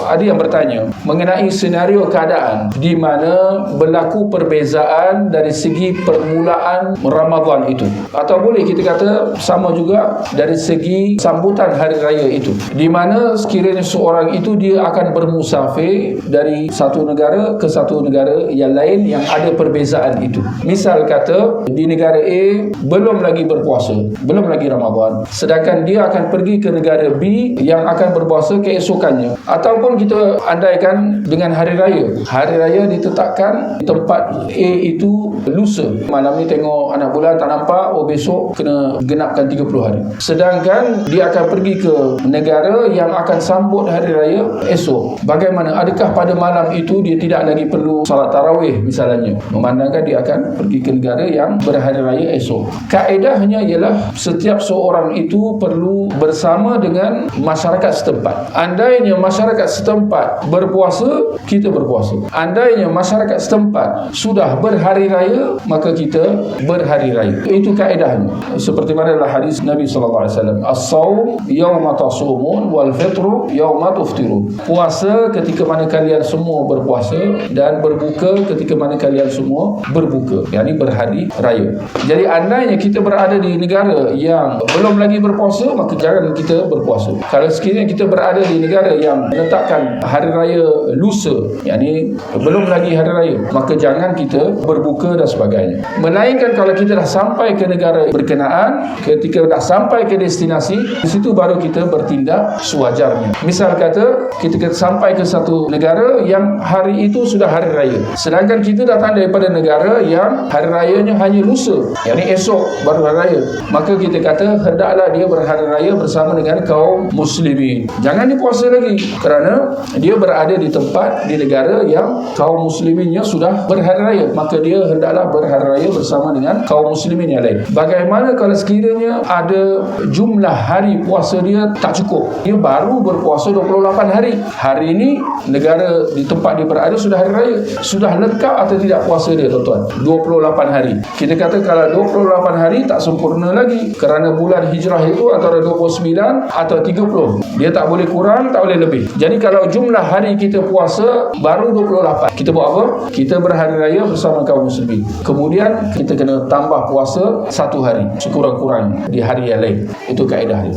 Ada yang bertanya mengenai senario keadaan di mana berlaku perbezaan dari segi permulaan Ramadan itu, atau boleh kita kata sama juga dari segi sambutan hari raya itu, di mana sekiranya seorang itu dia akan bermusafir dari satu negara ke satu negara yang lain yang ada perbezaan itu. Misal kata di negara A belum lagi berpuasa, belum lagi Ramadan, sedangkan dia akan pergi ke negara B yang akan berpuasa keesokannya. Ataupun kita andaikan dengan hari raya ditetapkan tempat A itu lusa, malam ni tengok anak bulan tak nampak, besok kena genapkan 30 hari, sedangkan dia akan pergi ke negara yang akan sambut hari raya esok. Bagaimana? Adakah pada malam itu dia tidak lagi perlu salat tarawih misalnya, memandangkan dia akan pergi ke negara yang berhari raya esok? Kaedahnya ialah setiap seorang itu perlu bersama dengan masyarakat setempat. Andainya masyarakat setempat berpuasa, kita berpuasa. Andainya masyarakat setempat sudah berhari raya, maka kita berhari raya. Itu kaedahnya. Seperti mana dalam hadis Nabi sallallahu alaihi wasallam, as-shaum yauma tasumun wal fitru yauma tuftirun. Puasa ketika mana kalian semua berpuasa, dan berbuka ketika mana kalian semua berbuka, yakni berhari raya. Jadi andainya kita berada di negara yang belum lagi berpuasa, maka jangan kita berpuasa. Kalau sekiranya kita berada di negara yang menetapkan hari raya lusa, yakni belum lagi hari raya, maka jangan kita berbuka dan sebagainya. Melainkan kalau kita dah sampai ke negara berkenaan, ketika dah sampai ke destinasi, di situ baru kita bertindak sewajarnya. Misal kata kita sampai ke satu negara yang hari itu sudah hari raya, sedangkan kita datang daripada negara yang hari rayanya hanya lusa, yakni esok baru hari raya, maka kita kata hendaklah dia berhari raya bersama dengan kaum muslimin. Jangan dia puasa lagi, kerana dia berada di tempat, di negara yang kaum musliminnya sudah berhari raya, maka dia hendaklah berhari raya bersama dengan kaum muslimin yang lain. Bagaimana kalau sekiranya ada jumlah hari puasa dia tak cukup, dia baru berpuasa 28 hari. Hari ini negara di tempat dia berada sudah hari raya, sudah lengkap atau tidak puasa dia tuan-tuan? 28 hari. Kita kata kalau 28 hari tak sempurna lagi, kerana bulan hijrah itu antara 29 atau 30, dia tak boleh kurang, tak boleh lebih. Jadi kalau jumlah hari kita puasa baru 28, kita buat apa? Kita berhari raya bersama kaum muslimin, kemudian kita kena tambah puasa 1 hari sekurang-kurangnya di hari yang lain. Itu kaedah dia.